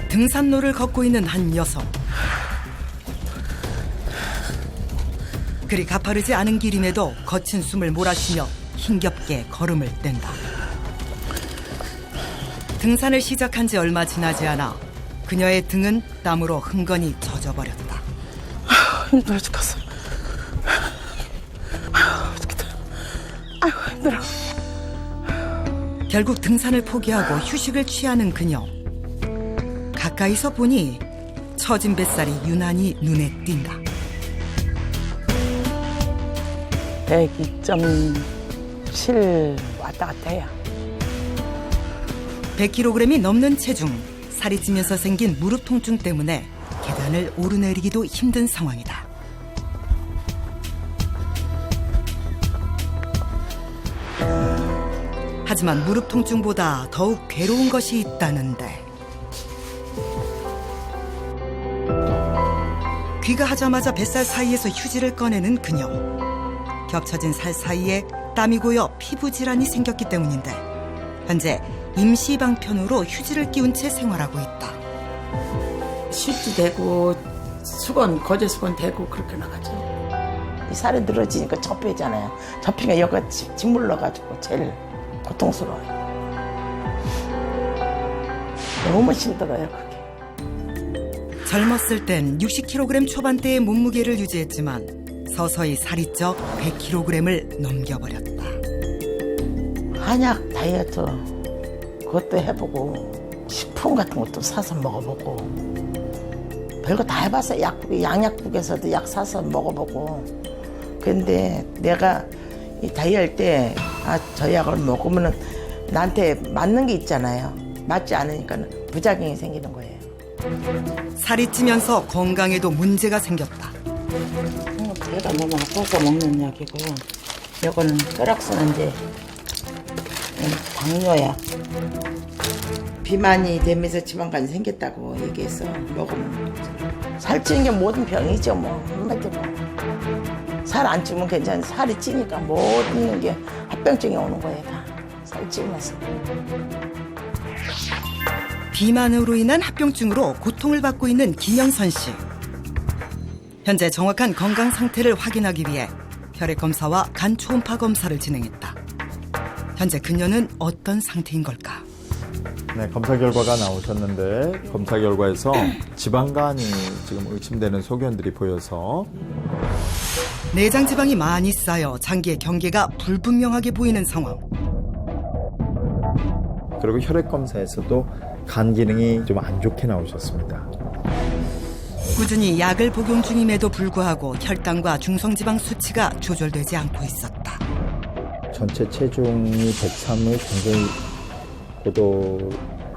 등산로를 걷고 있는 한 여성. 그리 가파르지 않은 길임에도 거친 숨을 몰아쉬며 힘겹게 걸음을 뗀다. 등산을 시작한 지 얼마 지나지 않아 그녀의 등은 땀으로 흥건히 젖어버렸다. 힘들어 죽겠어. 아이고 힘들어. 결국 등산을 포기하고 휴식을 취하는 그녀. 가까이서 보니 처진 뱃살이 유난히 눈에 띈다. 102.7 왔다 갔다 해요. 100kg이 넘는 체중, 살이 찌면서 생긴 무릎 통증 때문에 계단을 오르내리기도 힘든 상황이다. 하지만 무릎 통증보다 더욱 괴로운 것이 있다는데. 귀가하자마자 뱃살 사이에서 휴지를 꺼내는 그녀. 겹쳐진 살 사이에 땀이 고여 피부 질환이 생겼기 때문인데 현재 임시 방편으로 휴지를 끼운 채 생활하고 있다. 휴지 대고 수건, 거제 수건 대고 그렇게 나가죠. 이 살이 늘어지니까 접히잖아요. 접히니까 여기가 짓물러가지고 제일 고통스러워요. 너무 힘들어요, 그게. 젊었을 땐 60kg 초반대의 몸무게를 유지했지만 서서히 살이 쪄 100kg을 넘겨버렸다. 한약 다이어트 그것도 해보고 식품 같은 것도 사서 먹어보고 별거 다 해봤어요. 양약국에서도 약 사서 먹어보고. 근데 내가 이 다이어트 때 저 약을 먹으면 나한테 맞는 게 있잖아요. 맞지 않으니까 부작용이 생기는 거예요. 살이 찌면서 건강에도 문제가 생겼다. 배가 너무 아파서 먹는 약이고요. 이거는 혈액순환제, 당뇨약. 비만이 되면서 지방간이 생겼다고 얘기해서 먹으면 살찌는 게 모든 병이죠, 뭐 한마디로. 살 안 찌면 괜찮은데 살이 찌니까 모든 게 합병증이 오는 거예요, 다. 살 찌면서. 비만으로 인한 합병증으로 고통을 받고 있는 김영선 씨. 현재 정확한 건강 상태를 확인하기 위해 혈액 검사와 간 초음파 검사를 진행했다. 현재 그녀는 어떤 상태인 걸까? 네, 검사 결과가 나오셨는데 검사 결과에서 지방간이 지금 의심되는 소견들이 보여서 내장 지방이 많이 쌓여 장기의 경계가 불분명하게 보이는 상황. 그리고 혈액 검사에서도 간 기능이 좀 안 좋게 나오셨습니다. 꾸준히 약을 복용 중임에도 불구하고 혈당과 중성지방 수치가 조절되지 않고 있었다. 전체 체중이 103을 굉장히 고도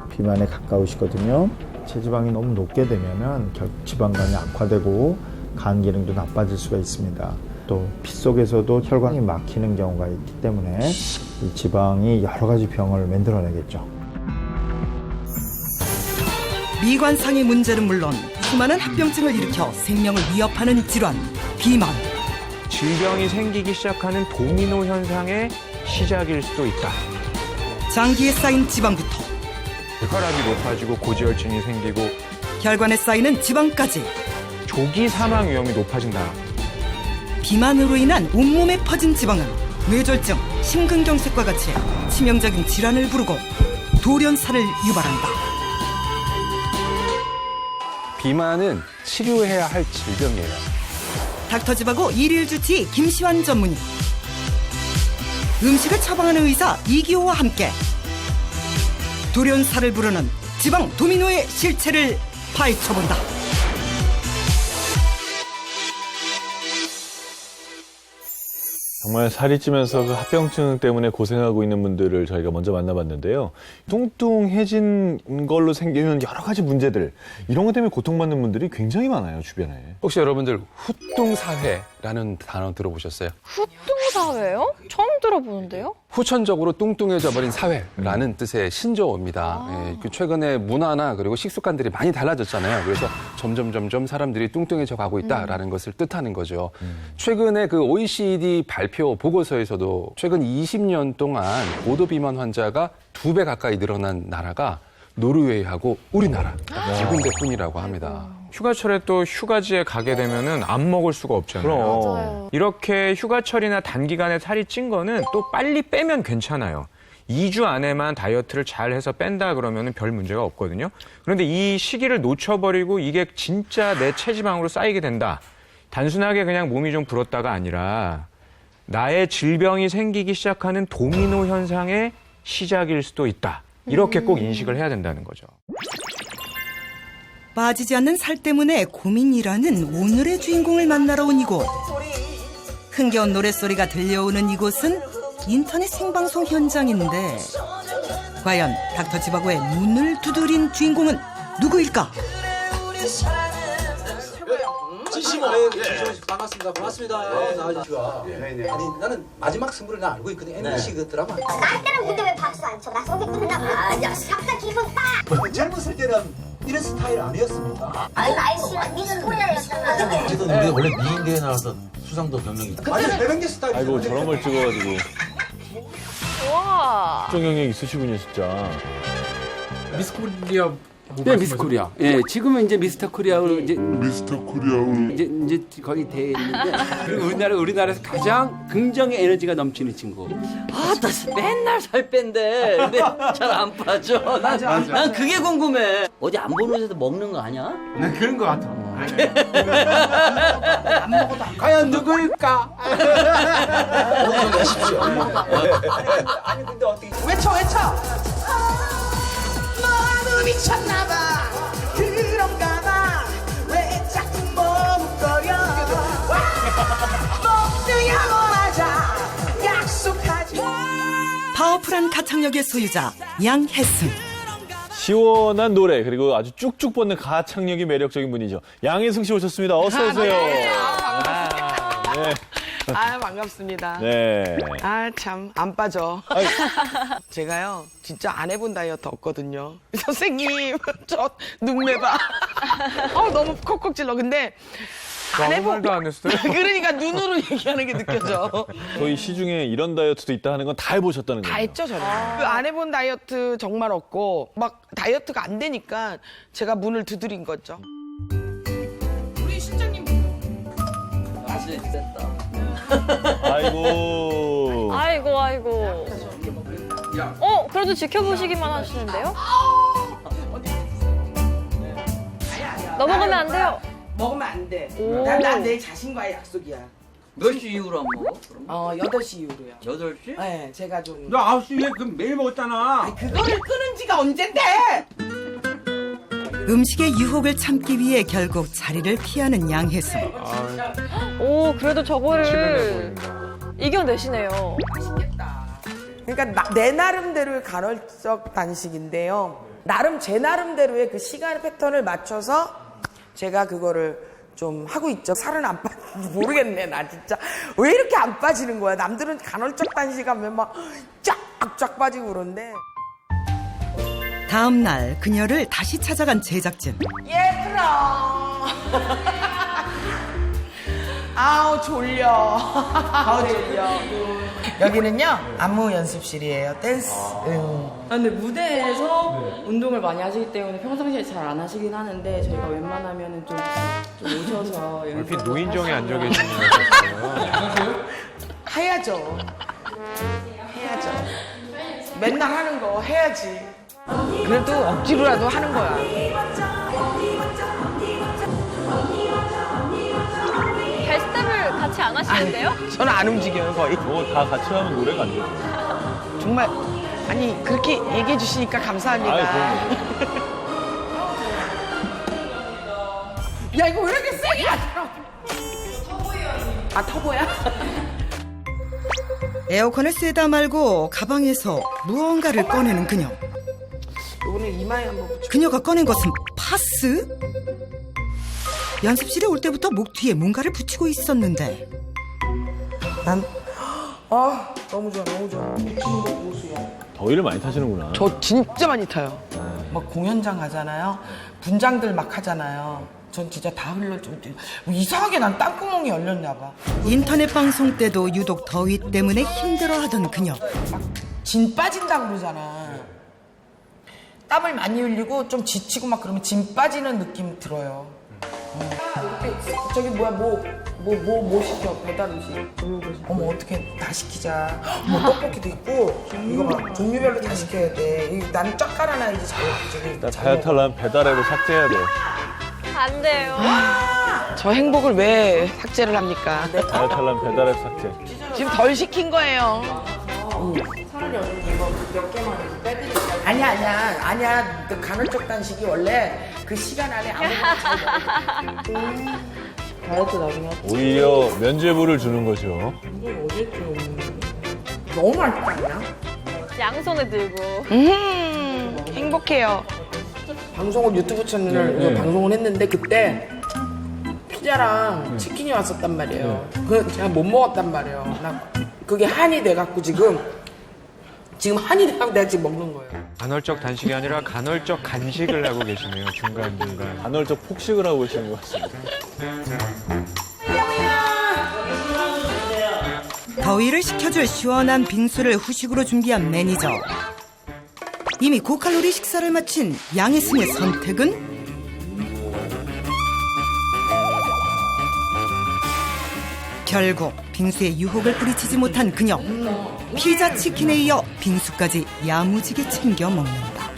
비만에 가까우시거든요. 체지방이 너무 높게 되면은 지방간이 악화되고 간 기능도 나빠질 수가 있습니다. 또 피 속에서도 혈관이 막히는 경우가 있기 때문에 이 지방이 여러 가지 병을 만들어내겠죠. 미관상의 문제는 물론 수많은 합병증을 일으켜 생명을 위협하는 질환, 비만. 질병이 생기기 시작하는 도미노 현상의 시작일 수도 있다. 장기에 쌓인 지방부터 혈압이 높아지고 고지혈증이 생기고 혈관에 쌓이는 지방까지 조기 사망 위험이 높아진다. 비만으로 인한 온몸에 퍼진 지방은 뇌졸중, 심근경색과 같이 치명적인 질환을 부르고 돌연사를 유발한다. 비만은 치료해야 할 질병이에요. 닥터집하고 일일주치 김시환 전문의, 음식을 처방하는 의사 이기호와 함께 돌연사를 부르는 지방 도미노의 실체를 파헤쳐본다. 정말 살이 찌면서 그 합병증 때문에 고생하고 있는 분들을 저희가 먼저 만나봤는데요. 뚱뚱해진 걸로 생기는 여러 가지 문제들, 이런 것 때문에 고통받는 분들이 굉장히 많아요, 주변에. 혹시 여러분들 후뚱사회라는 단어 들어보셨어요? 후뚱사회요? 처음 들어보는데요? 후천적으로 뚱뚱해져 버린 사회라는 뜻의 신조어입니다. 예, 그 최근에 문화나 그리고 식습관들이 많이 달라졌잖아요. 그래서 점점 사람들이 뚱뚱해져 가고 있다라는 것을 뜻하는 거죠. 최근에 그 OECD 발표 보고서에서도 최근 20년 동안 고도 비만 환자가 2배 가까이 늘어난 나라가 노르웨이하고 우리나라 두 군데뿐이라고 합니다. 휴가철에 또 휴가지에 가게 되면은 안 먹을 수가 없잖아요. 그럼. 이렇게 휴가철이나 단기간에 살이 찐 거는 또 빨리 빼면 괜찮아요. 2주 안에만 다이어트를 잘 해서 뺀다 그러면은 별 문제가 없거든요. 그런데 이 시기를 놓쳐버리고 이게 진짜 내 체지방으로 쌓이게 된다. 단순하게 그냥 몸이 좀 불었다가 아니라 나의 질병이 생기기 시작하는 도미노 현상의 시작일 수도 있다. 이렇게 꼭 인식을 해야 된다는 거죠. 빠지지 않는 살 때문에 고민이라는 오늘의 주인공을 만나러 온 이곳. 흥겨운 노랫소리가 들려오는 이곳은 인터넷 생방송 현장인데 과연 닥터 지바고의 문을 두드린 주인공은 누구일까? 진심어. 반갑습니다. 고맙습니다. 나와주시고. 아니 나는 마지막 승부를 나 알고 있거든. MBC 그 드라마. 날 때는 근데 왜 박수 안 쳐? 나 소개 끝나고 아니야. 약간 기분 딱. 젊었을 때는 이런 스타일 아니었습니다. 아니 날씨는 미스코리아였잖아. 지금 우리 원래 미인대에 나와서 수상도 경력이 아니 배병재 스타일. 아이고 저런 걸 찍어가지고 와. 특정 영역 있으시군요 진짜. 미스 코리아 네, 미스 코리아. 예, 지금은 이제 미스터 코리아로 이제 이제 거의 돼 있는데 그리고 우리나라에서 가장 긍정의 에너지가 넘치는 친구. 아, 나 맨날 살 뺀대. 근데 잘 안 빠져. 난 그게 궁금해. 어디 안 보는 데서 먹는 거 아니야? 난 그런 거 같아. 안 먹어도 안 과연 누구일까? 오해하십시오. 아니 근데 어떻게 외쳐 너무 미쳤나봐 그런가봐 왜 자꾸 머뭇거려 먹느냐고 하자 약속하지 파워풀한 가창력의 소유자 양혜승. 시원한 노래 그리고 아주 쭉쭉 뻗는 가창력이 매력적인 분이죠. 양혜승 씨 오셨습니다. 어서 오세요. 네. 아, 반갑습니다. 네. 아, 참, 안 빠져. 제가요, 진짜 안 해본 다이어트 없거든요. 선생님, 저 눈매봐. 너무 콕콕 찔러. 근데, 안 아무 해본. 말도 안 했어요. 그러니까 눈으로 얘기하는 게 느껴져. 저희 시중에 이런 다이어트도 있다 하는 건 다 해보셨다는 거예요. 다 했죠, 저는. 그 안 해본 다이어트 정말 없고, 막 다이어트가 안 되니까 제가 문을 두드린 거죠. 우리 실장님. 맛이 됐다. 아이고. 아이고. 그래도 지켜보시기만 하시는데요? 넘어가면 안 돼요. 먹으면 안 돼. 오. 난 내 자신과의 약속이야. 몇 시 이후로 안 먹어? 그럼? 8시 이후로요. 8시? 네, 제가 좀. 너 9시에 그럼 매일 먹었잖아. 그거를 끊은 지가 언젠데? 음식의 유혹을 참기 위해 결국 자리를 피하는 양혜승. 오, 그래도 치근해 저거를 보인다. 이겨내시네요. 그러니까 내 나름대로의 간헐적 단식인데요. 제 나름대로의 그 시간 패턴을 맞춰서 제가 그거를 좀 하고 있죠. 살은 안 모르겠네, 나 진짜. 왜 이렇게 안 빠지는 거야? 남들은 간헐적 단식하면 막 쫙쫙 빠지고 그런데. 다음 날 그녀를 다시 찾아간 제작진. 얘들아. 아우 졸려. 아우 졸려. 여기는요 안무 연습실이에요. 댄스. 근데 무대에서 운동을 많이 하시기 때문에 평상시에 잘 안 하시긴 하는데 저희가 웬만하면 좀 오셔서 이렇게 노인정에 앉아 계시는 거예요. 해야죠. 맨날 하는 거 해야지. 그래도 억지로라도 하는 거야. 헬스텝을 같이 안 하시는데요? 저는 안 움직여요, 거의. 다 같이 하면 노래가 안 돼요. 정말, 아니, 그렇게 얘기해 주시니까 감사합니다. 야, 이거 왜 이렇게 세게 하잖아. 터보야? 에어컨을 쐬다 말고 가방에서 무언가를 꺼내는 그녀. 이거는 이마에 한번 붙여. 그녀가 꺼낸 것은 파스? 연습실에 올 때부터 목 뒤에 뭔가를 붙이고 있었는데 난 아 너무 좋아 너무 좋아. 행복 보수야. 더위를 많이 타시는구나. 저 진짜 많이 타요. 막 공연장 가잖아요. 분장들 막 하잖아요. 전 진짜 다 흘러 좀 이상하게 난 땀구멍이 열렸나 봐. 인터넷 방송 때도 유독 더위 때문에 힘들어하던 그녀. 진 빠진다고 그러잖아. 땀을 많이 흘리고 좀 지치고 막 그러면 진 빠지는 느낌 들어요. 이렇게 저기 뭐야 뭐 시켜 배달 음식. 어머 어떻게 다 시키자. 뭐 떡볶이도 있고 이거 봐 종류별로 다 시켜야 돼. 나는 쫙 깔아놔야지 나 다이어트 하려면 배달앱을 삭제해야 돼. 안 돼요. 저 행복을 왜 삭제를 합니까? 다이어트 하려면 배달앱 삭제. 지금 덜 시킨 거예요. 차라리 언니 이거 몇 개만 빼드릴게요. 아니야. 그 간헐적 단식이 원래 그 시간 안에 아무것도 다이어트 나중에 하자. 오히려 면죄부를 주는 거죠. 이거 어딨죠? 너무 맛있지 않냐? 양손에 들고. 행복해요. 방송을 유튜브 채널을 방송을 했는데 그때 피자랑 치킨이 왔었단 말이에요. 그걸 제가 못 먹었단 말이에요. 나 그게 한이 돼갖고 지금 한이 돼갖고 내가 지금 먹는 거예요. 간헐적 단식이 아니라 간헐적 간식을 하고 계시네요. 중간중간. 간헐적 폭식을 하고 계시는 것 같습니다. 더위를 식혀줄 시원한 빙수를 후식으로 준비한 매니저. 이미 고칼로리 식사를 마친 양혜승의 선택은? 결국 빙수에 유혹을 뿌리치지 못한 그녀. 피자 치킨에 이어 빙수까지 야무지게 챙겨 먹는다.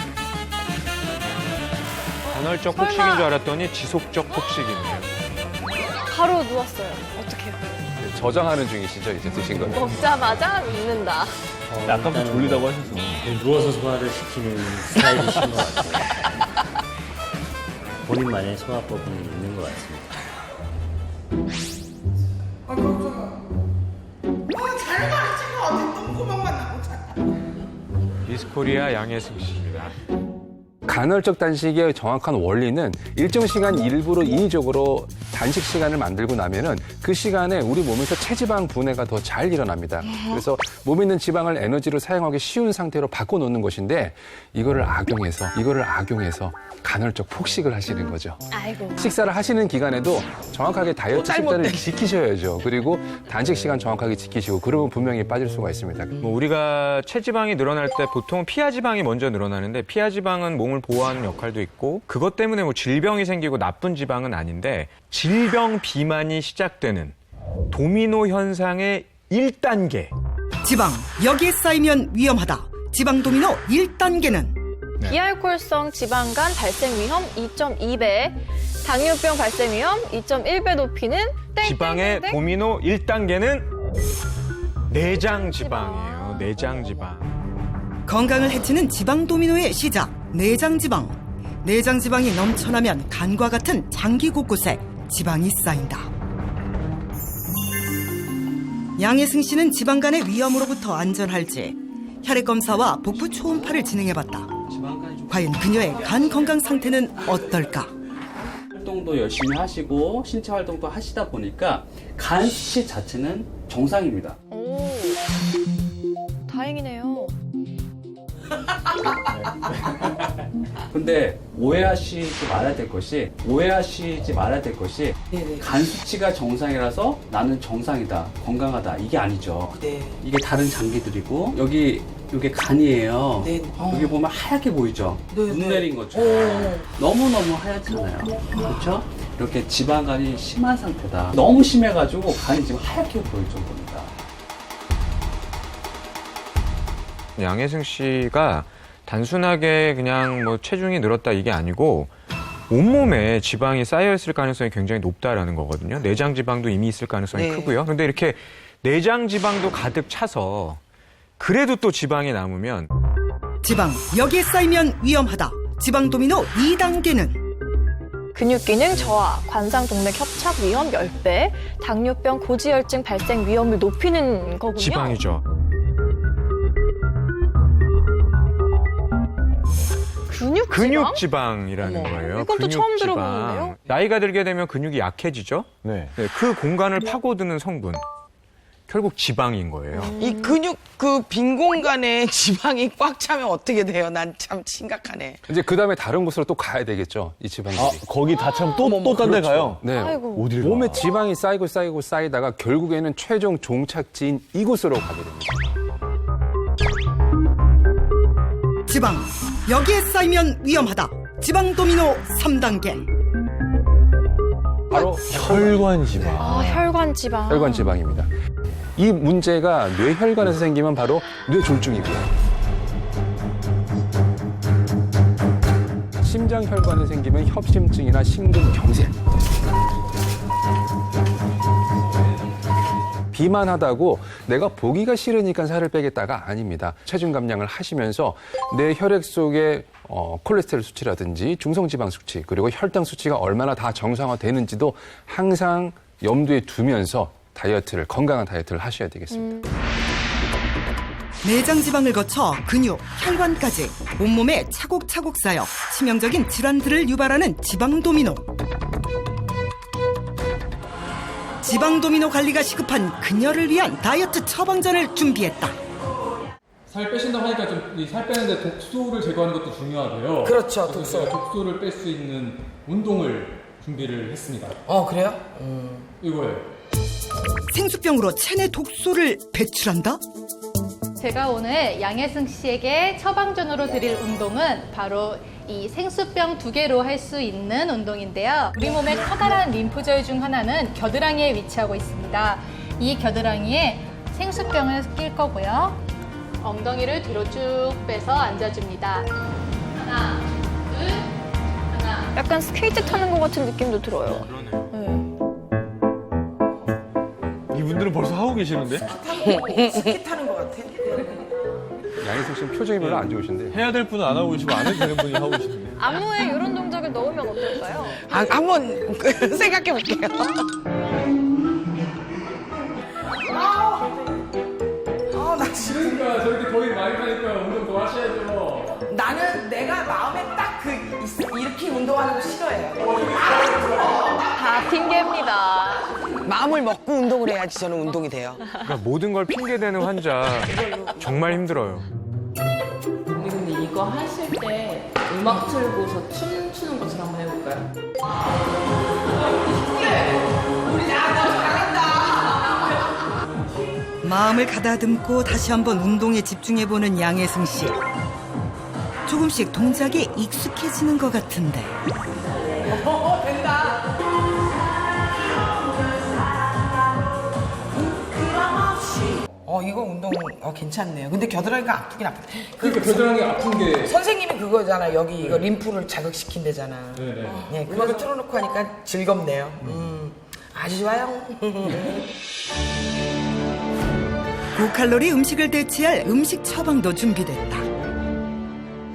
간헐적 폭식인 줄 알았더니 지속적 폭식이네요. 바로 누웠어요. 어떡해요. 저장하는 중이시죠, 이제 드신 거. 먹자마자 눕는다. 아까부터 졸리다고 하셨어. 누워서 소화를 시키는 스타일이신 것 같아요. 본인만의 소화법은 있는 것 같습니다. 미스코리아 양혜승 씨입니다. 간헐적 단식의 정확한 원리는 일정 시간 일부러 인위적으로 단식 시간을 만들고 나면은 그 시간에 우리 몸에서 체지방 분해가 더 잘 일어납니다. 그래서 몸에 있는 지방을 에너지로 사용하기 쉬운 상태로 바꿔놓는 것인데 이거를 악용해서 간헐적 폭식을 하시는 거죠. 아이고. 식사를 하시는 기간에도 정확하게 다이어트 식단을 지키셔야죠. 그리고 단식 시간 정확하게 지키시고 그러면 분명히 빠질 수가 있습니다. 뭐 우리가 체지방이 늘어날 때 보통 피하지방이 먼저 늘어나는데 피하지방은 몸을 보호하는 역할도 있고 그것 때문에 뭐 질병이 생기고 나쁜 지방은 아닌데 질병 비만이 시작되는 도미노 현상의 1단계. 지방, 여기에 쌓이면 위험하다. 지방 도미노 1단계는 비알코올성 지방간 발생 위험 2.2배, 당뇨병 발생 위험 2.1배 높이는 지방의 도미노 1단계는 내장 지방이에요. 내장 지방. 건강을 해치는 지방 도미노의 시작, 내장 지방. 내장 지방이 넘쳐나면 간과 같은 장기 곳곳에 지방이 쌓인다. 양혜승 씨는 지방간의 위험으로부터 안전할지 혈액 검사와 복부 초음파를 진행해봤다. 과연 그녀의 간 건강 상태는 어떨까? 활동도 열심히 하시고 신체 활동도 하시다 보니까 간 수치 자체는 정상입니다. 오, 다행이네요. 근데 오해하시지 말아야 될 것이 간 수치가 정상이라서 나는 정상이다, 건강하다 이게 아니죠. 이게 다른 장기들이고 이게 간이에요. 여기 보면 하얗게 보이죠? 눈 내린 것처럼 너무너무 하얗잖아요. 그렇죠? 이렇게 지방간이 심한 상태다. 너무 심해가지고 간이 지금 하얗게 보일 정도입니다. 양혜승 씨가 단순하게 그냥 뭐 체중이 늘었다 이게 아니고 온몸에 지방이 쌓여있을 가능성이 굉장히 높다라는 거거든요. 내장 지방도 이미 있을 가능성이 크고요. 그런데 이렇게 내장 지방도 가득 차서 그래도 또 지방이 남으면 지방, 여기에 쌓이면 위험하다. 지방 도미노 2단계는 근육 기능 저하, 관상동맥 협착 위험 10배, 당뇨병 고지혈증 발생 위험을 높이는 거군요. 지방이죠. 근육 지방이라는 거예요. 이건 또 처음 들어보는데요. 나이가 들게 되면 근육이 약해지죠. 네. 그 공간을 파고드는 성분. 결국 지방인 거예요. 이 근육 그 빈 공간에 지방이 꽉 차면 어떻게 돼요? 난 참 심각하네. 이제 그 다음에 다른 곳으로 또 가야 되겠죠, 이 지방들이. 아, 거기 다 참 또 딴 데 가요? 네. 아이고. 어딜 가? 몸에 지방이 쌓이고 쌓이다가 결국에는 최종 종착지인 이곳으로 가게 됩니다. 지방. 여기에 쌓이면 위험하다. 지방 도미노 3단계. 바로 혈관 지방. 아, 혈관 지방. 혈관 지방입니다. 이 문제가 뇌혈관에서 생기면 바로 뇌졸중이고요. 심장혈관에 생기면 협심증이나 심근경색. 비만하다고 내가 보기가 싫으니까 살을 빼겠다가 아닙니다. 체중 감량을 하시면서 내 혈액 속에 콜레스테롤 수치라든지 중성지방 수치 그리고 혈당 수치가 얼마나 다 정상화되는지도 항상 염두에 두면서 건강한 다이어트를 하셔야 되겠습니다. 내장 지방을 거쳐 근육, 혈관까지 온몸에 차곡차곡 쌓여 치명적인 질환들을 유발하는 지방 도미노. 지방 도미노 관리가 시급한 그녀를 위한 다이어트 처방전을 준비했다. 살 빼신다고 하니까 좀 살 빼는데 독소를 제거하는 것도 중요하고요. 그렇죠, 독소. 제가 독소를 뺄 수 있는 운동을 준비를 했습니다. 그래요? 이거예요. 생수병으로 체내 독소를 배출한다? 제가 오늘 양혜승 씨에게 처방전으로 드릴 운동은 바로 이 생수병 2개로 할 수 있는 운동인데요. 우리 몸의 커다란 림프절 중 하나는 겨드랑이에 위치하고 있습니다. 이 겨드랑이에 생수병을 낄 거고요. 엉덩이를 뒤로 쭉 빼서 앉아줍니다. 하나, 둘, 하나. 약간 스케이트 타는 것 같은 느낌도 들어요. 이분들은 벌써 하고 계시는데? 스키 타는 것 같아. 양희석 씨는 표정이 별로 안 좋으신데. 해야 될 분은 안 하고 계시고 안 해도 되는 분이 하고 계시는데. 안무에 이런 동작을 넣으면 어떨까요? 한번 생각해 볼게요. 나 지금. 그러니까 저렇게 더위 많이 타니까 운동 더 하셔야죠. 나는 내가 마음에 딱 이렇게 운동하는 거 싫어해요. 다 핑계입니다. 마음을 먹고 운동을 해야지 저는 운동이 돼요. 그러니까 모든 걸 핑계대는 환자 정말 힘들어요. 우리 근데 이거 하실 때 음악 틀고서 춤추는 것처럼 한번 해볼까요? 우리 잘한다. 마음을 가다듬고 다시 한번 운동에 집중해보는 양혜승 씨. 조금씩 동작이 익숙해지는 것 같은데. 된다. 이거 운동 괜찮네요. 근데 겨드랑이가 아프긴 아프다. 그러니까 겨드랑이 아픈 게 선생님이 그거잖아. 여기 이거 림프를 자극시킨대잖아. 네네. 네, 그거 틀어놓고 하니까 즐겁네요. 아주 좋아요. 고칼로리 음식을 대체할 음식 처방도 준비됐다.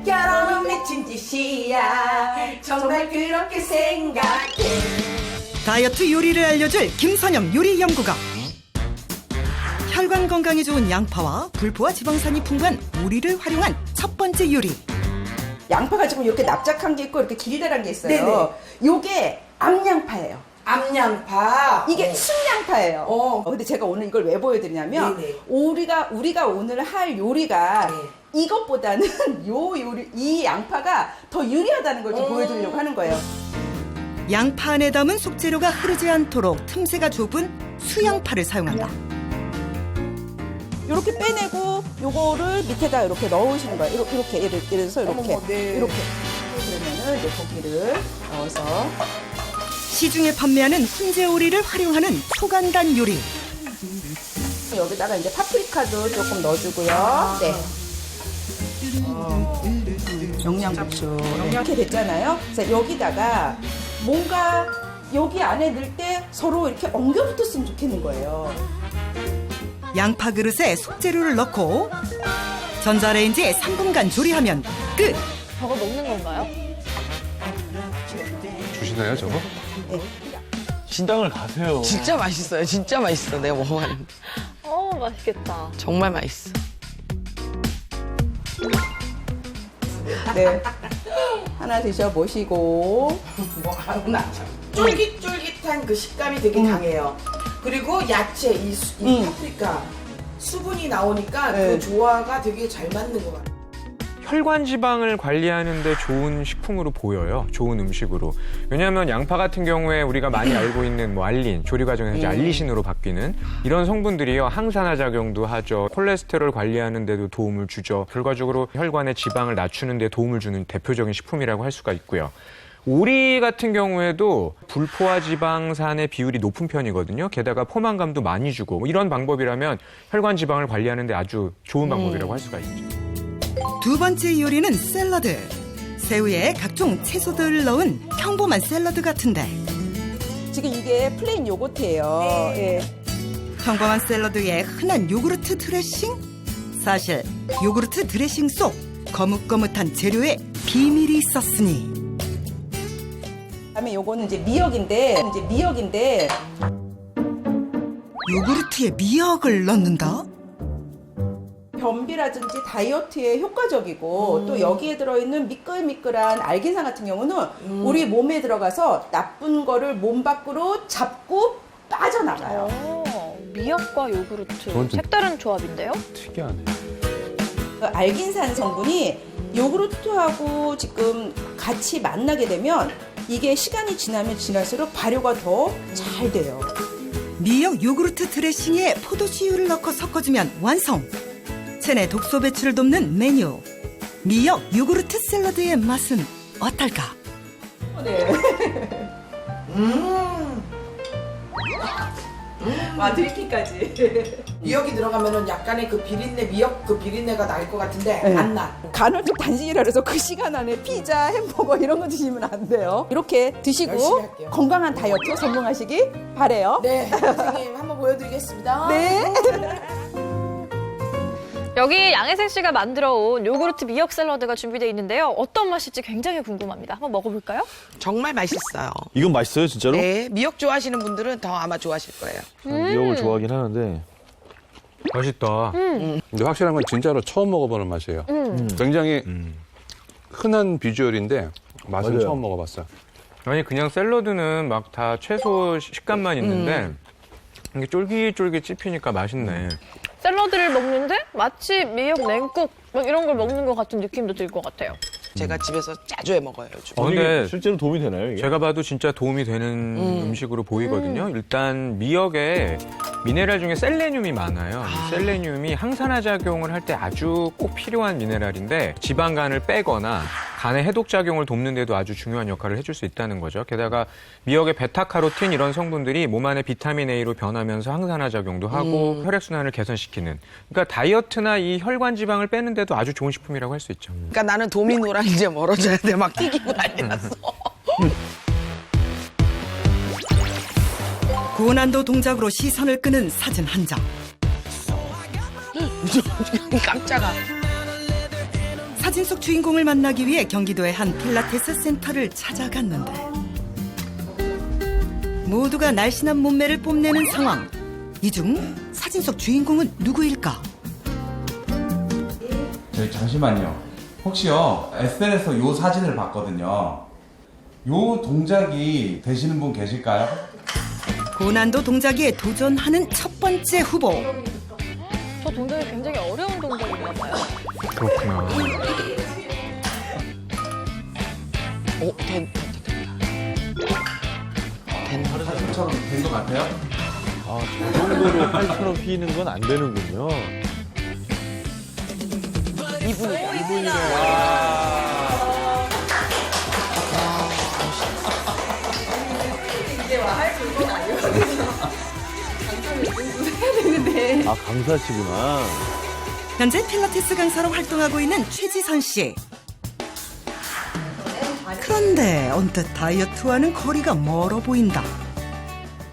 여러분 미친 짓이야. 정말 그렇게 생각해. 다이어트 요리를 알려줄 김선영 요리연구가. 혈관 건강에 좋은 양파와 불포화 지방산이 풍부한 오리를 활용한 첫 번째 요리. 양파가 지금 이렇게 납작한 게 있고 이렇게 길다란 게 있어요. 네네. 요게 암양파예요. 암양파. 이게 순양파예요. 근데 제가 오늘 이걸 왜 보여드리냐면 네네. 우리가 오늘 할 요리가 이것보다는 이 양파가 더 유리하다는 걸 좀 보여드리려고 하는 거예요. 양파 안에 담은 속재료가 흐르지 않도록 틈새가 좁은 수양파를 사용한다. 이렇게 빼내고 요거를 밑에다 이렇게 넣으시는 거예요. 이렇게 예를 들어서 이렇게 이렇게 그러면은 이제 고기를 넣어서 시중에 판매하는 훈제 오리를 활용하는 초간단 요리. 여기다가 이제 파프리카도 조금 넣어주고요. 네. 영양고추 이렇게 됐잖아요. 그래서 여기다가 뭔가 여기 안에 넣을 때 서로 이렇게 엉겨붙었으면 좋겠는 거예요. 양파 그릇에 속재료를 넣고 전자레인지에 3분간 조리하면 끝. 저거 먹는 건가요? 주시나요, 저거? 네. 신당을 가세요. 진짜 맛있어요. 진짜 맛있어. 내가 먹어봤는데. 맛있겠다. 정말 맛있어. 네. 하나 드셔보시고. 쫄깃쫄깃한 그 식감이 되게 강해요. 그리고 야채, 이 파프리카 수분이 나오니까 네. 그 조화가 되게 잘 맞는 것 같아요. 혈관 지방을 관리하는 데 좋은 식품으로 보여요. 좋은 음식으로. 왜냐하면 양파 같은 경우에 우리가 많이 알고 있는 뭐 알린, 조리 과정에서 이제 알리신으로 바뀌는 이런 성분들이요. 항산화 작용도 하죠. 콜레스테롤 관리하는 데도 도움을 주죠. 결과적으로 혈관의 지방을 낮추는 데 도움을 주는 대표적인 식품이라고 할 수가 있고요. 오리 같은 경우에도 불포화 지방산의 비율이 높은 편이거든요. 게다가 포만감도 많이 주고 뭐 이런 방법이라면 혈관 지방을 관리하는 데 아주 좋은 방법이라고 할 수가 있죠. 두 번째 요리는 샐러드. 새우에 각종 채소들을 넣은 평범한 샐러드 같은데 지금 이게 플레인 요거트예요. 예. 평범한 샐러드에 흔한 요구르트 드레싱? 사실 요구르트 드레싱 속 거뭇거뭇한 재료에 비밀이 있었으니 그다음에 요거는 이제 미역인데 요구르트에 미역을 넣는다? 변비라든지 다이어트에 효과적이고 또 여기에 들어있는 미끌미끌한 알긴산 같은 경우는 우리 몸에 들어가서 나쁜 거를 몸 밖으로 잡고 빠져나가요. 미역과 요구르트. 그건 좀- 색다른 조합인데요? 특이하네. 그 알긴산 성분이 요구르트하고 지금 같이 만나게 되면 이게 시간이 지나면 지날수록 발효가 더 잘 돼요. 미역 요구르트 드레싱에 포도씨유를 넣고 섞어주면 완성! 체내 독소 배출을 돕는 메뉴 미역 요구르트 샐러드의 맛은 어떨까? 네. 와, 들키까지. 미역이 들어가면은 약간의 그 비린내, 미역 그 비린내가 날 것 같은데 네. 안 나. 간헐적 단식이라 그래서 그 시간 안에 피자, 햄버거 이런 거 드시면 안 돼요. 이렇게 열심히 드시고 할게요. 건강한 다이어트 성공하시기 바래요. 네, 선생님 한번 보여드리겠습니다. 네. 여기 양혜생 씨가 만들어 온 요구르트 미역 샐러드가 준비되어 있는데요. 어떤 맛일지 굉장히 궁금합니다. 한번 먹어볼까요? 정말 맛있어요. 이건 맛있어요, 진짜로? 네, 미역 좋아하시는 분들은 더 아마 좋아하실 거예요. 미역을 좋아하긴 하는데. 맛있다. 근데 확실한 건 진짜로 처음 먹어보는 맛이에요. 굉장히 흔한 비주얼인데 맛은 맞아요. 처음 먹어봤어요. 아니 그냥 샐러드는 막 다 채소 식감만 있는데 이게 쫄깃쫄깃 씹히니까 맛있네. 샐러드를 먹는데 마치 미역 냉국 막 이런 걸 먹는 것 같은 느낌도 들 것 같아요. 제가 집에서 자주 해 먹어요. 요즘. 근데 실제로 도움이 되나요, 이게? 제가 봐도 진짜 도움이 되는 음식으로 보이거든요. 일단 미역에 미네랄 중에 셀레늄이 많아요. 이 셀레늄이 항산화 작용을 할 때 아주 꼭 필요한 미네랄인데 지방간을 빼거나 간의 해독 작용을 돕는 데도 아주 중요한 역할을 해줄 수 있다는 거죠. 게다가 미역의 베타카로틴 이런 성분들이 몸 안에 비타민 A로 변하면서 항산화 작용도 하고 혈액순환을 개선시키는. 그러니까 다이어트나 이 혈관 지방을 빼는 데도 아주 좋은 식품이라고 할 수 있죠. 그러니까 나는 도미노랑 이제 멀어져야 돼. 막 튀기고 난리 났어. 고난도 동작으로 시선을 끄는 사진 한 장. 깜짝아. 사진 속 주인공을 만나기 위해 경기도의 한 필라테스 센터를 찾아갔는데 모두가 날씬한 몸매를 뽐내는 상황. 이 중 사진 속 주인공은 누구일까? 저희 잠시만요. 혹시요 SNS에서 요 사진을 봤거든요. 요 동작이 되시는 분 계실까요? 고난도 동작에 도전하는 첫 번째 후보. 저 동작이 굉장히 어려운 동작인가 봐요. 그렇구나. 오, 됐다. 사진처럼 된 것 같아요? 아, 저 정도로 팔처럼 휘는 건 안 되는군요. 이분이다. 아, 강사시구나. 현재 필라테스 강사로 활동하고 있는 최지선 씨. 그런데 언뜻 다이어트와는 거리가 멀어 보인다.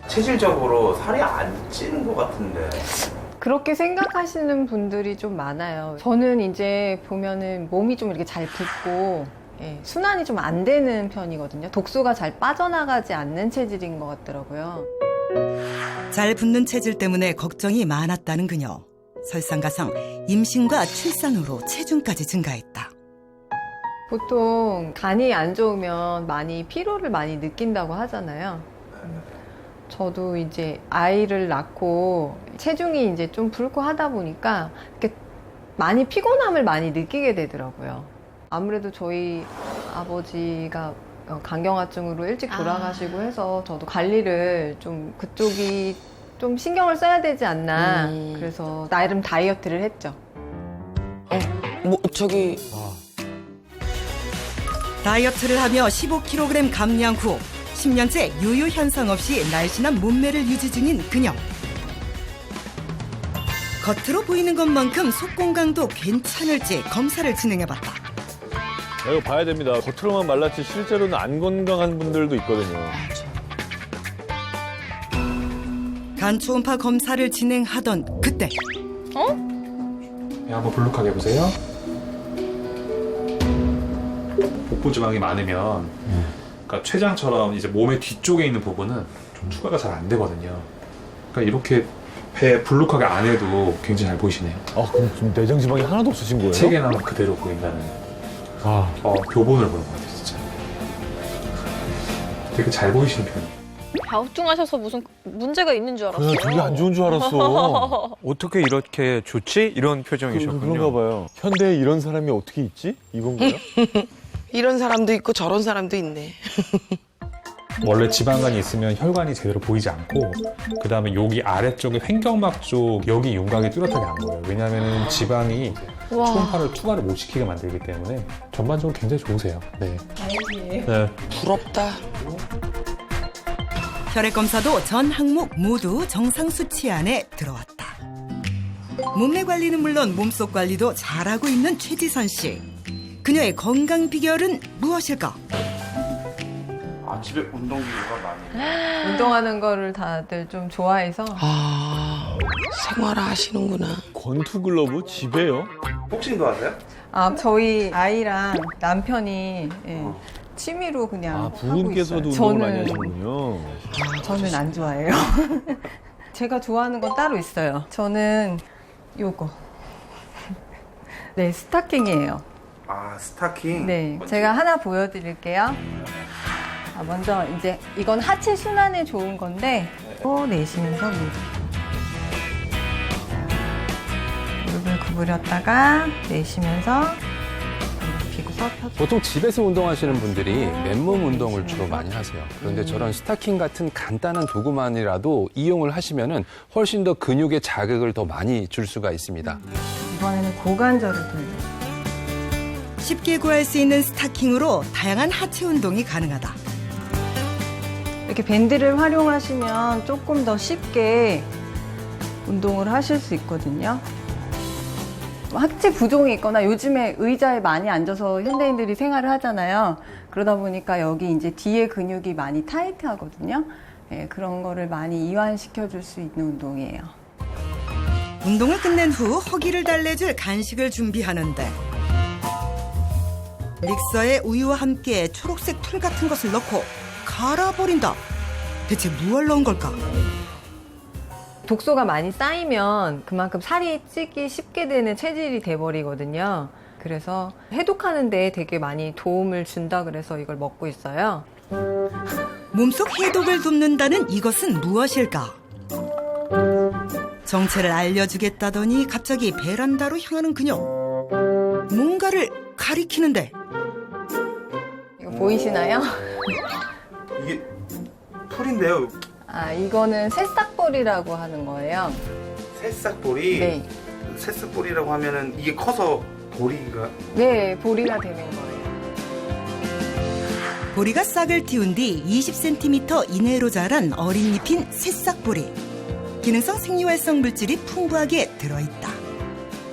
체질적으로 살이 안 찌는 것 같은데. 그렇게 생각하시는 분들이 좀 많아요. 저는 이제 보면은 몸이 좀 이렇게 잘 붓고 순환이 좀 안 되는 편이거든요. 독소가 잘 빠져나가지 않는 체질인 것 같더라고요. 잘 붙는 체질 때문에 걱정이 많았다는 그녀. 설상가상 임신과 출산으로 체중까지 증가했다. 보통 간이 안 좋으면 많이 피로를 많이 느낀다고 하잖아요. 저도 이제 아이를 낳고 체중이 이제 좀 불고 하다 보니까 이렇게 많이 피곤함을 많이 느끼게 되더라고요. 아무래도 저희 아버지가 간경화증으로 일찍 돌아가시고 해서 저도 관리를 좀 그쪽이 좀 신경을 써야 되지 않나. 그래서 나름 다이어트를 했죠. 다이어트를 하며 15kg 감량 후 10년째 요요 현상 없이 날씬한 몸매를 유지 중인 그녀. 겉으로 보이는 것만큼 속 건강도 괜찮을지 검사를 진행해봤다. 이거 봐야 됩니다. 겉으로만 말랐지 실제로는 안 건강한 분들도 있거든요. 간 초음파 검사를 진행하던 그때. 네, 한번 볼록하게 보세요. 복부 지방이 많으면, 그러니까 췌장처럼 이제 몸의 뒤쪽에 있는 부분은 좀 추가가 잘 안 되거든요. 그러니까 이렇게 배 볼록하게 안 해도 굉장히 잘 보이시네요. 그럼 지금 내장 지방이 하나도 없으신 거예요? 체계는 그대로 보인다는. 교본을 보는 것 같아요, 진짜. 되게 잘 보이시는 편이에요. 갸우뚱하셔서 무슨 문제가 있는 줄 알았어요. 그냥 되게 안 좋은 줄 알았어. 어떻게 이렇게 좋지? 이런 표정이셨군요. 그런가 봐요. 현대에 이런 사람이 어떻게 있지? 이건가요? 이런 사람도 있고 저런 사람도 있네. 원래 지방간이 있으면 혈관이 제대로 보이지 않고, 그 다음에 여기 아래쪽에 횡격막 쪽 여기 윤곽이 뚜렷하게 안 보여요. 왜냐하면 지방이 초음파를 투과를 못 시키게 만들기 때문에 전반적으로 굉장히 좋으세요. 네. 네. 부럽다. 혈액 검사도 전 항목 모두 정상 수치 안에 들어왔다. 몸매 관리는 물론 몸속 관리도 잘하고 있는 최지선 씨. 그녀의 건강 비결은 무엇일까? 집에 운동기구가 많이. 운동하는 거를 다들 좀 좋아해서. 생활화 하시는구나. 권투 글러브 집에요? 복싱도 하세요? 저희 아이랑 남편이 취미로 그냥 하고 부인께서도 있어요. 운동을 많이 하시는군요. 저는 안 좋아해요. 제가 좋아하는 건 따로 있어요. 저는 요거. 네, 스타킹이에요. 스타킹? 네, 제가 하나 보여드릴게요. 먼저 이제 이건 하체 순환에 좋은 건데 내쉬면서 무릎을 구부렸다가 내쉬면서 높이고서 펴줘. 보통 집에서 운동하시는 분들이 맨몸 운동을 주로 많이 하세요. 그런데 저런 스타킹 같은 간단한 도구만이라도 이용을 하시면은 훨씬 더 근육에 자극을 더 많이 줄 수가 있습니다. 이번에는 고관절을 돌려. 쉽게 구할 수 있는 스타킹으로 다양한 하체 운동이 가능하다. 이렇게 밴드를 활용하시면 조금 더 쉽게 운동을 하실 수 있거든요. 하체 부종이 있거나 요즘에 의자에 많이 앉아서 현대인들이 생활을 하잖아요. 그러다 보니까 여기 이제 뒤에 근육이 많이 타이트하거든요. 그런 거를 많이 이완시켜 줄 수 있는 운동이에요. 운동을 끝낸 후 허기를 달래줄 간식을 준비하는데 믹서에 우유와 함께 초록색 풀 같은 것을 넣고 갈아버린다. 대체 무얼 넣은 걸까? 독소가 많이 쌓이면 그만큼 살이 찌기 쉽게 되는 체질이 돼버리거든요. 그래서 해독하는 데 되게 많이 도움을 준다 그래서 이걸 먹고 있어요. 몸속 해독을 돕는다는 이것은 무엇일까? 정체를 알려주겠다더니 갑자기 베란다로 향하는 그녀. 뭔가를 가리키는데. 이거 보이시나요? 이게 풀인데요. 이거는 새싹볼이라고 하는 거예요. 새싹볼이? 네. 새싹볼이라고 하면은 이게 커서 보리가? 네, 보리가 되는 거예요. 보리가 싹을 틔운 뒤 20cm 이내로 자란 어린 잎인 새싹보리. 기능성 생리활성 물질이 풍부하게 들어있다.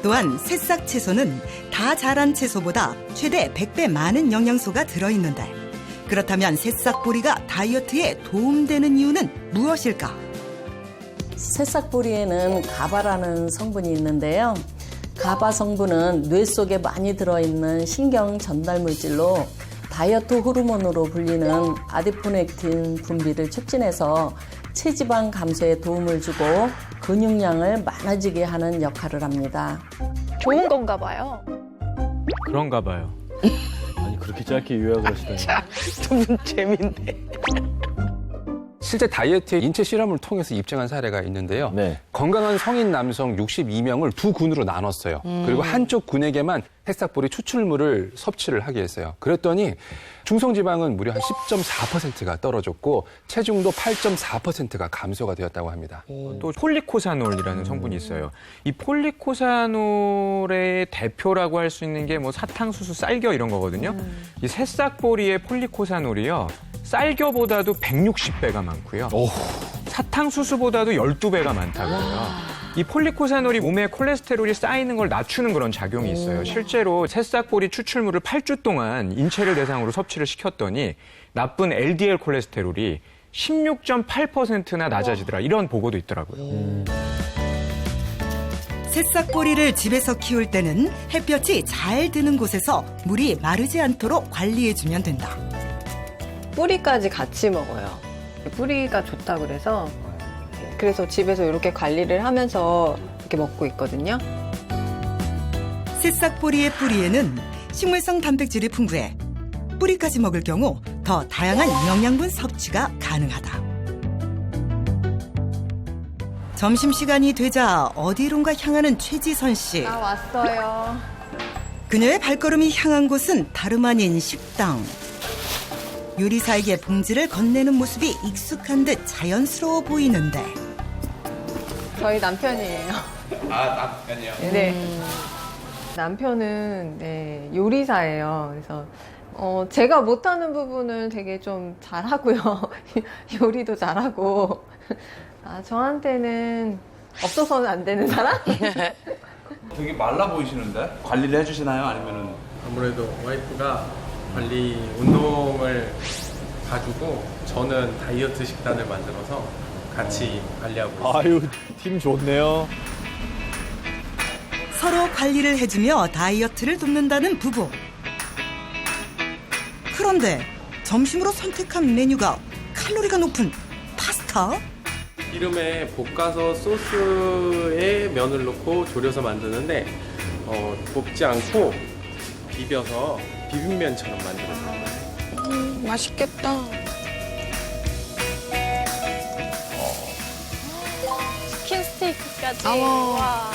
또한 새싹 채소는 다 자란 채소보다 최대 100배 많은 영양소가 들어있는데 그렇다면 새싹보리가 다이어트에 도움되는 이유는 무엇일까? 새싹보리에는 가바라는 성분이 있는데요. 가바 성분은 뇌 속에 많이 들어있는 신경 전달 물질로 다이어트 호르몬으로 불리는 아디포넥틴 분비를 촉진해서 체지방 감소에 도움을 주고 근육량을 많아지게 하는 역할을 합니다. 좋은 건가 봐요. 그런가 봐요. 아니 그렇게 짧게 요약을 하시다니. 두 분 재밌네. 실제 다이어트의 인체 실험을 통해서 입증한 사례가 있는데요. 네. 건강한 성인 남성 62명을 두 군으로 나눴어요. 그리고 한쪽 군에게만 새싹보리 추출물을 섭취를 하게 했어요. 그랬더니 중성지방은 무려 한 10.4%가 떨어졌고 체중도 8.4%가 감소가 되었다고 합니다. 또 폴리코사놀이라는 성분이 있어요. 이 폴리코사놀의 대표라고 할 수 있는 게 뭐 사탕수수, 쌀겨 이런 거거든요. 이 새싹보리의 폴리코사놀이요. 쌀겨보다도 160배가 많고요. 사탕수수보다도 12배가 많다고요. 이 폴리코사놀이 몸에 콜레스테롤이 쌓이는 걸 낮추는 그런 작용이 있어요. 실제로 새싹보리 추출물을 8주 동안 인체를 대상으로 섭취를 시켰더니 나쁜 LDL 콜레스테롤이 16.8%나 낮아지더라. 이런 보고도 있더라고요. 새싹보리를 집에서 키울 때는 햇볕이 잘 드는 곳에서 물이 마르지 않도록 관리해주면 된다. 뿌리까지 같이 먹어요. 뿌리가 좋다 그래서 집에서 이렇게 관리를 하면서 이렇게 먹고 있거든요. 새싹보리의 뿌리에는 식물성 단백질이 풍부해 뿌리까지 먹을 경우 더 다양한 영양분 섭취가 가능하다. 점심시간이 되자 어디론가 향하는 최지선 씨. 나 왔어요. 그녀의 발걸음이 향한 곳은 다름 아닌 식당. 요리사에게 봉지를 건네는 모습이 익숙한 듯 자연스러워 보이는데. 저희 남편이에요. 아, 남편이요? 네. 남편은 요리사예요. 그래서 제가 못하는 부분을 되게 좀 잘하고요. 요리도 잘하고. 저한테는 없어서는 안 되는 사람? 되게 말라 보이시는데? 관리를 해주시나요? 아니면은? 아무래도 와이프가 관리 운동을 봐주고 저는 다이어트 식단을 만들어서 같이 관리하고 있어요. 아유, 팀 좋네요. 서로 관리를 해주며 다이어트를 돕는다는 부부. 그런데 점심으로 선택한 메뉴가 칼로리가 높은 파스타? 기름에 볶아서 소스에 면을 넣고 졸여서 만드는데 볶지 않고 비벼서 비빔면처럼 만들었습니다. 맛있겠다. 치킨 스테이크까지. 와.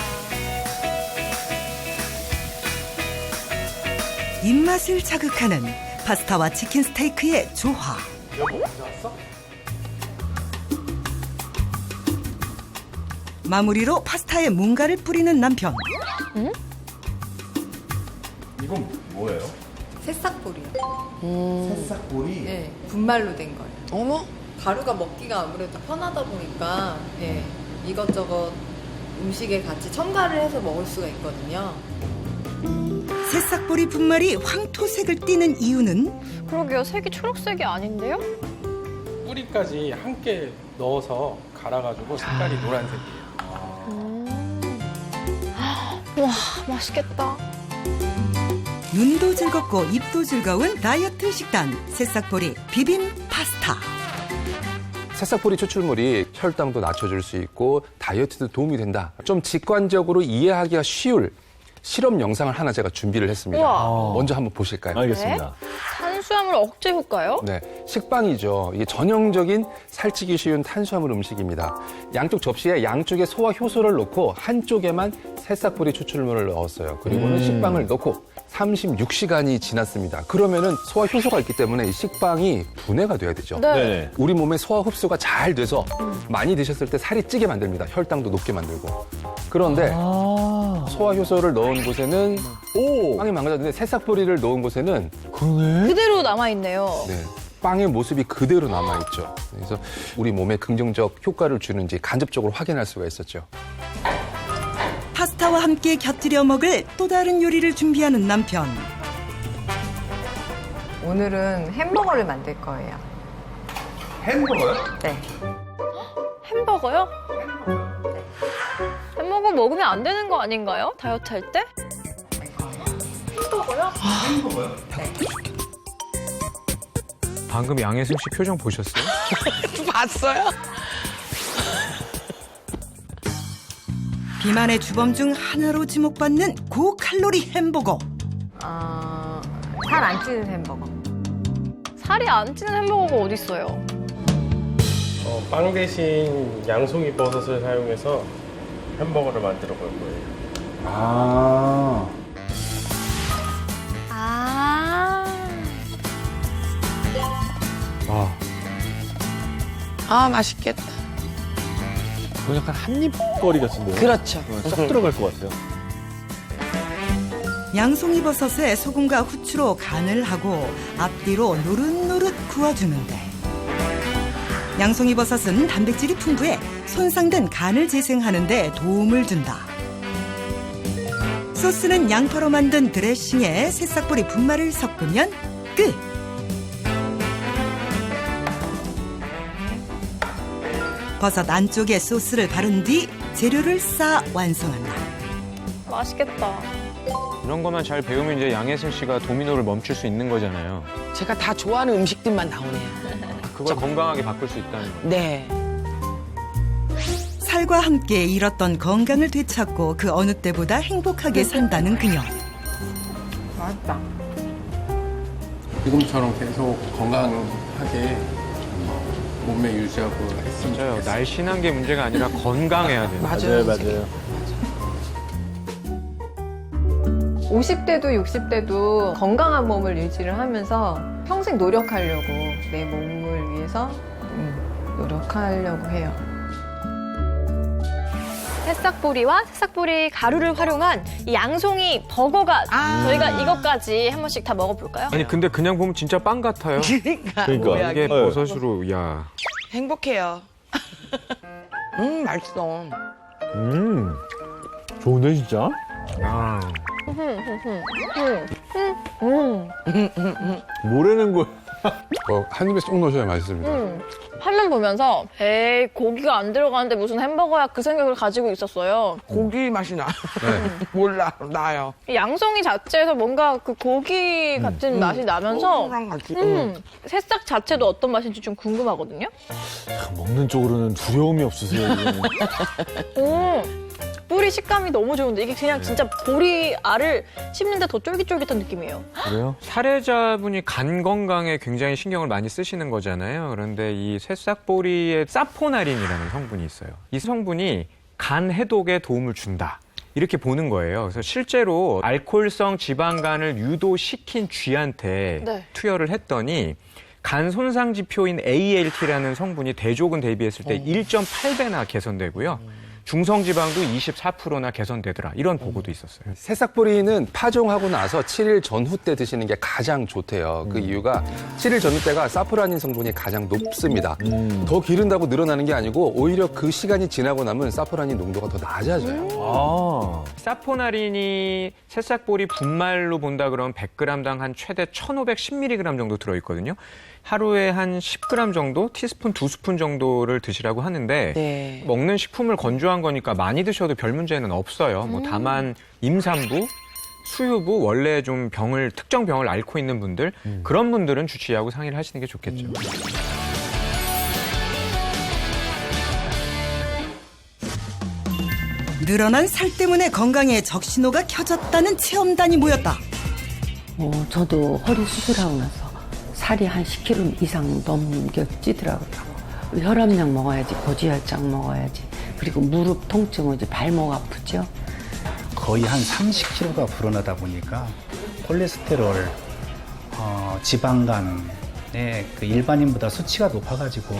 입맛을 자극하는 파스타와 치킨 스테이크의 조화. 여보, 언제 왔어? 마무리로 파스타에 뭔가를 뿌리는 남편. 응? 이건 뭐예요? 새싹보리요. 새싹보리? 네, 분말로 된 거예요. 어머? 가루가 먹기가 아무래도 편하다 보니까 이것저것 음식에 같이 첨가를 해서 먹을 수가 있거든요. 새싹보리 분말이 황토색을 띠는 이유는? 그러게요. 색이 초록색이 아닌데요? 뿌리까지 함께 넣어서 갈아가지고 색깔이 노란색이에요. 와, 맛있겠다. 눈도 즐겁고 입도 즐거운 다이어트 식단 새싹보리 비빔 파스타. 새싹보리 추출물이 혈당도 낮춰줄 수 있고 다이어트도 도움이 된다. 좀 직관적으로 이해하기가 쉬울 실험 영상을 하나 제가 준비를 했습니다. 우와. 먼저 한번 보실까요? 알겠습니다. 탄수화물 억제 효과요? 네, 식빵이죠. 이게 전형적인 살찌기 쉬운 탄수화물 음식입니다. 양쪽 접시에 양쪽에 소화 효소를 넣고 한쪽에만 새싹보리 추출물을 넣었어요. 그리고는 식빵을 넣고 36시간이 지났습니다. 그러면은 소화 효소가 있기 때문에 이 식빵이 분해가 돼야 되죠. 네. 우리 몸에 소화 흡수가 잘 돼서 많이 드셨을 때 살이 찌게 만듭니다. 혈당도 높게 만들고. 그런데 소화 효소를 넣은 곳에는 빵이 망가졌는데 새싹보리를 넣은 곳에는 그대로 남아있네요. 네, 빵의 모습이 그대로 남아있죠. 그래서 우리 몸에 긍정적 효과를 주는지 간접적으로 확인할 수가 있었죠. 파스타와 함께 곁들여 먹을 또 다른 요리를 준비하는 남편. 오늘은 햄버거를 만들 거예요. 햄버거요? 네. 햄버거요? 햄버거 먹으면 안 되는 거 아닌가요? 다이어트 할 때? 햄버거요? 햄버거요? 방금 양혜승 씨 표정 보셨어요? 봤어요? 비만의 주범 중 하나로 지목받는 고칼로리 햄버거. 살 안 찌는 햄버거. 살이 안 찌는 햄버거가 어딨어요? 빵 대신 양송이 버섯을 사용해서 햄버거를 만들어 볼 거예요. 아. 아, 맛있겠다. 그건 약간 한입거리 같은데요? 그렇죠. 쏙 들어갈 것 같아요. 양송이 버섯에 소금과 후추로 간을 하고 앞뒤로 노릇노릇 구워주는데 양송이 버섯은 단백질이 풍부해 손상된 간을 재생하는 데 도움을 준다. 소스는 양파로 만든 드레싱에 새싹보리 분말을 섞으면 끝! 버섯 안쪽에 소스를 바른 뒤 재료를 쌓아 완성한다. 맛있겠다. 이런 것만 잘 배우면 이제 양혜승 씨가 도미노를 멈출 수 있는 거잖아요. 제가 다 좋아하는 음식들만 나오네요. 그걸 건강하게 바꿀 수 있다는 거예요. 네. 살과 함께 잃었던 건강을 되찾고 그 어느 때보다 행복하게 산다는 그녀. 맛있다. 지금처럼 계속 건강하게 몸매 유지하고 했으면 맞아요. 좋겠어요. 날씬한 게 문제가 아니라 건강해야 돼요. 맞아요. 50대도 60대도 건강한 몸을 유지를 하면서 평생 노력하려고 내 몸을 위해서 노력하려고 해요. 새싹보리와 새싹보리 가루를 활용한 이 양송이 버거가 저희가 이것까지 한 번씩 다 먹어볼까요? 아니 근데 그냥 보면 진짜 빵 같아요. 그러니까. 이게 버섯으로 야. 행복해요. 맛있어. 좋은데 진짜? 아. 뭐라는 거야? 한 입에 쏙 넣으셔야 맛있습니다. 화면 보면서 에이 고기가 안 들어가는데 무슨 햄버거야 그 생각을 가지고 있었어요. 고기 맛이 나. 몰라, 나요. 이 양송이 자체에서 뭔가 그 고기 같은 맛이 나면서 새싹 자체도 어떤 맛인지 좀 궁금하거든요. 먹는 쪽으로는 두려움이 없으세요. 뿌리 식감이 너무 좋은데 이게 그냥 진짜 보리 알을 씹는데 더 쫄깃쫄깃한 느낌이에요. 그래요? 사례자분이 간 건강에 굉장히 신경을 많이 쓰시는 거잖아요. 그런데 이 새싹보리에 사포나린이라는 성분이 있어요. 이 성분이 간 해독에 도움을 준다. 이렇게 보는 거예요. 그래서 실제로 알코올성 지방간을 유도시킨 쥐한테 투여를 했더니 간 손상 지표인 ALT라는 성분이 대조군 대비했을 때 1.8배나 개선되고요. 중성지방도 24%나 개선되더라. 이런 보고도 있었어요. 새싹보리는 파종하고 나서 7일 전후 때 드시는 게 가장 좋대요. 그 이유가 7일 전후 때가 사포라닌 성분이 가장 높습니다. 더 기른다고 늘어나는 게 아니고 오히려 그 시간이 지나고 나면 사포라닌 농도가 더 낮아져요. 사포나린이 새싹보리 분말로 본다 그러면 100g당 한 최대 1510mg 정도 들어있거든요. 하루에 한 10g 정도, 티스푼 2스푼 정도를 드시라고 하는데 먹는 식품을 건조한 거니까 많이 드셔도 별 문제는 없어요. 뭐 다만 임산부, 수유부, 원래 좀 특정 병을 앓고 있는 분들 그런 분들은 주치의하고 상의를 하시는 게 좋겠죠. 늘어난 살 때문에 건강에 적신호가 켜졌다는 체험단이 모였다. 저도 허리 수술하고 나서 살이 한 10kg 이상 넘게 찌더라고요. 혈압약 먹어야지, 고지혈장 먹어야지. 그리고 무릎 통증은 이제 발목 아프죠. 거의 한 30kg가 불어나다 보니까 콜레스테롤, 지방간에 그 일반인보다 수치가 높아가지고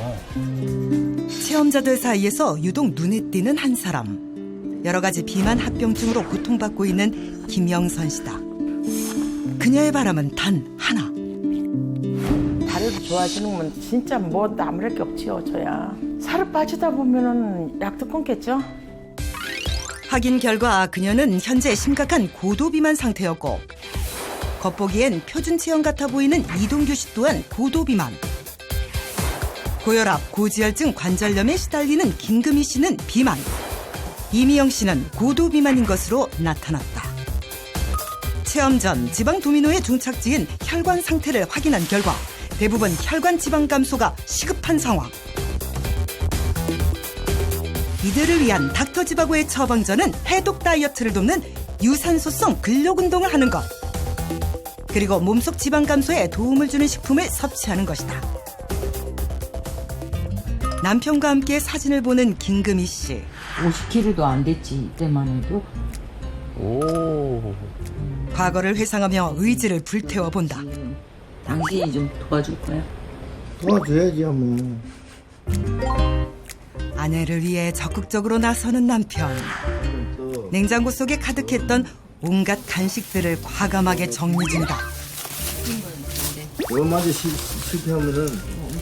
체험자들 사이에서 유독 눈에 띄는 한 사람. 여러 가지 비만 합병증으로 고통받고 있는 김영선 씨다. 그녀의 바람은 단 하나. 다리도 좋아지는 건 진짜 뭐 남을 게 없지요, 저야. 살을 빠지다 보면은 약도 끊겠죠? 확인 결과 그녀는 현재 심각한 고도비만 상태였고 겉보기엔 표준 체형 같아 보이는 이동규 씨 또한 고도비만. 고혈압, 고지혈증, 관절염에 시달리는 김금희 씨는 비만. 이미영 씨는 고도비만인 것으로 나타났다. 체험 전 지방 도미노의 중착지인 혈관 상태를 확인한 결과 대부분 혈관 지방 감소가 시급한 상황. 이들을 위한 닥터지바고의 처방전은 해독 다이어트를 돕는 유산소성 근력 운동을 하는 것. 그리고 몸속 지방 감소에 도움을 주는 식품을 섭취하는 것이다. 남편과 함께 사진을 보는 김금희 씨. 50kg도 안 됐지, 이때만 해도. 오. 과거를 회상하며 의지를 불태워 본다. 당신이 좀 도와줄 거야? 도와줘야지 뭐. 아내를 위해 적극적으로 나서는 남편. 냉장고 속에 가득했던 온갖 간식들을 과감하게 정리 중이다. 이거마저 실패하면은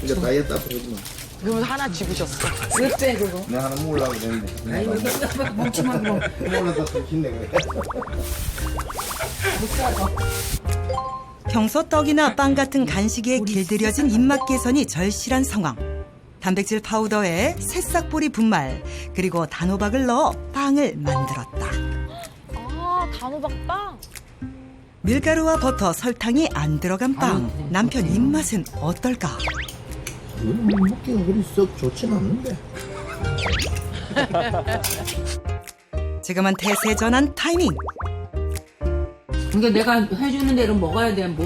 이거 다이어트 앞으로 하지 마. 그러면 하나 집으셨어. 왜 빼, 그거? 내가 하나 먹으려고 그랬는데. 아니, 먹지마, 그럼. 먹으려다 더 긴내, 그래. 평소 떡이나 빵 같은 간식에 길들여진 입맛 개선이 절실한 상황. 단백질 파우더에 새싹보리 분말 그리고 단호박을 넣어 빵을 만들었다. 아, 단호박빵? 밀가루와 버터, 설탕이 안 들어간 빵. 남편 입맛은 어떨까? 먹기가 그리 썩 좋진 않는데. 지금은 태세전환 타이밍. 그러니까 내가 해주는 대로 먹어야 돼.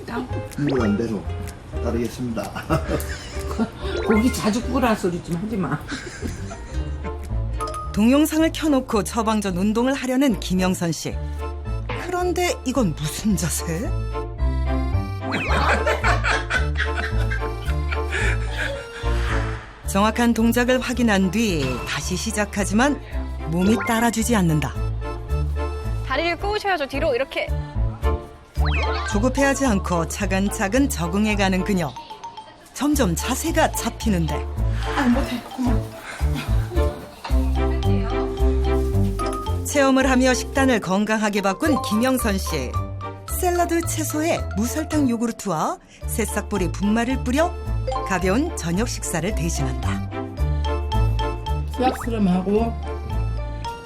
땅? 구울한 대로 따르겠습니다. 고기 자주 구우라는 소리 좀 하지 마. 동영상을 켜놓고 처방전 운동을 하려는 김영선 씨. 그런데 이건 무슨 자세? 정확한 동작을 확인한 뒤 다시 시작하지만 몸이 따라주지 않는다. 다리를 꼬우셔야죠. 뒤로 이렇게. 조급해하지 않고 차근차근 적응해가는 그녀. 점점 자세가 잡히는데. 못해. 체험을 하며 식단을 건강하게 바꾼 김영선 씨. 샐러드 채소에 무설탕 요구르트와 새싹보리 분말을 뿌려 가벼운 저녁 식사를 대신한다. 수학스름하고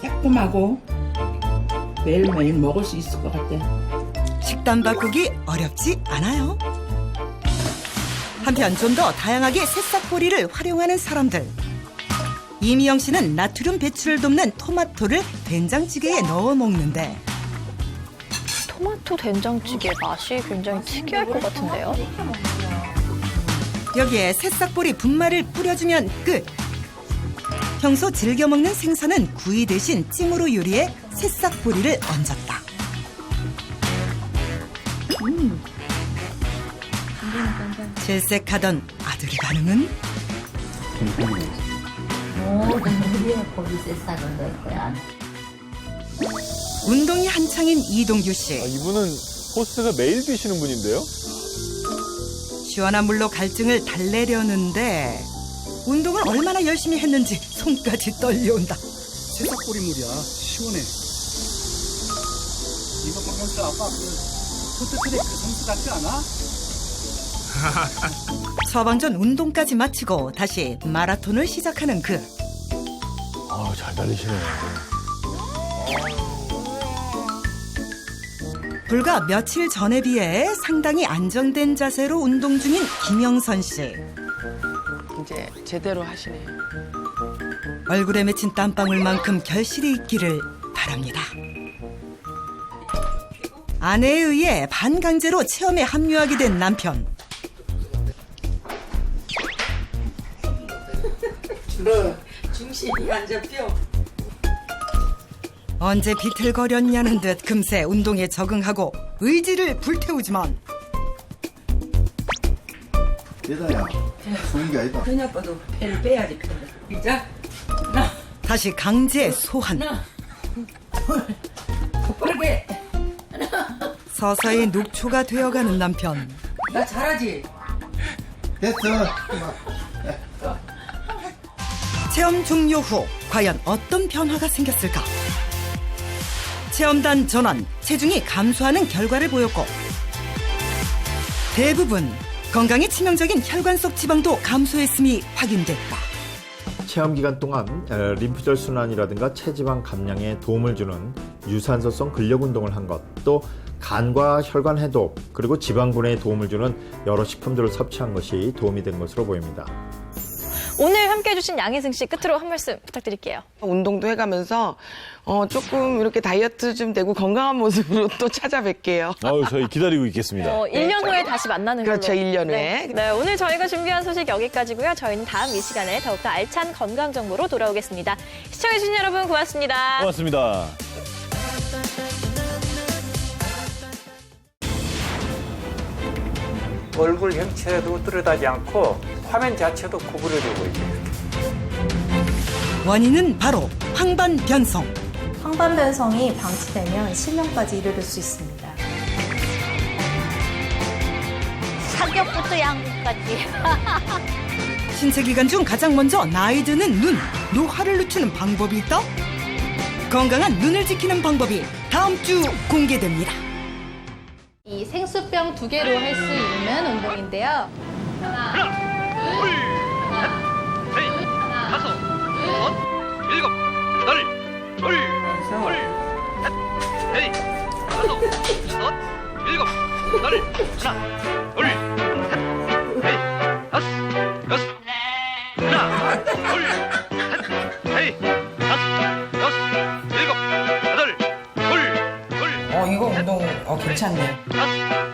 새콤하고 매일매일 먹을 수 있을 것 같아. 식단 바꾸기 어렵지 않아요. 한편 좀 더 다양하게 새싹보리를 활용하는 사람들. 이미영 씨는 나트륨 배출을 돕는 토마토를 된장찌개에 넣어 먹는데 토마토 된장찌개 맛이 굉장히 특이할 것 같은데요? 여기에 새싹보리 분말을 뿌려주면 끝. 평소 즐겨 먹는 생선은 구이 대신 찜으로 요리해 새싹보리를 얹었다. 질색하던 아들의 반응은? 거기 새싹을 넣을 거야. 운동이 한창인 이동규 씨. 이분은 코스가 매일 드시는 분인데요? 시원한 물로 갈증을 달래려는데 운동을 얼마나 열심히 했는지 손까지 떨려온다. 새싹보리 물이야. 시원해. 이거 보면서 아빠 포트트랙 선수 같지 않아? 처방전 운동까지 마치고 다시 마라톤을 시작하는 그. 잘 달리시네. 불과 며칠 전에 비해 상당히 안정된 자세로 운동 중인 김영선 씨. 이제 제대로 하시네. 얼굴에 맺힌 땀방울만큼 결실이 있기를 바랍니다. 아내에 의해 반강제로 체험에 합류하게 된 남편. 중심이 안 잡혀. 언제 비틀거렸냐는 듯 금세 운동에 적응하고 의지를 불태우지만 대다야. 좋은 게 아니다. 그냥 아빠도 배를 빼야지. 이자. 다시 강제 소환. 빠르게. 서서히 녹초가 되어가는 남편. 나 잘하지? 됐어. 체험 종료 후 과연 어떤 변화가 생겼을까? 체험단 전원 체중이 감소하는 결과를 보였고 대부분 건강에 치명적인 혈관 속 지방도 감소했음이 확인됐다. 체험 기간 동안 림프절 순환이라든가 체지방 감량에 도움을 주는 유산소성 근력 운동을 한 것, 또 간과 혈관 해독, 그리고 지방 분해에 도움을 주는 여러 식품들을 섭취한 것이 도움이 된 것으로 보입니다. 오늘 함께해 주신 양혜승 씨 끝으로 한 말씀 부탁드릴게요. 운동도 해가면서 조금 이렇게 다이어트 좀 되고 건강한 모습으로 또 찾아뵐게요. 저희 기다리고 있겠습니다. 1년 후에 다시 만나는 걸로. 그렇죠, 1년 후에. 네, 오늘 저희가 준비한 소식 여기까지고요. 저희는 다음 이 시간에 더욱더 알찬 건강 정보로 돌아오겠습니다. 시청해주신 여러분 고맙습니다. 고맙습니다. 얼굴 형체도 뚜렷하지 않고 화면 자체도 구부러지고 있어요. 원인은 바로 황반변성. 황반변성이 방치되면 실명까지 이르를 수 있습니다. 사격부터 양극까지. 신체기관 중 가장 먼저 나이 드는 눈, 노화를 늦추는 방법이 있다? 건강한 눈을 지키는 방법이 다음 주 공개됩니다. 이 생수병 2개로 할 수 있는 운동인데요. 하나, 둘, 셋, 넷, 다섯, 여섯, 일곱, 여덟, 둘, 셋, 넷, 다섯, 여섯, 일곱, 여덟, 하나, 둘, 셋, 넷, 다섯, 여섯, 하나, 둘, 셋, 넷, 다섯, 여섯, 일곱, 여덟, 둘, 이거 운동 괜찮네요.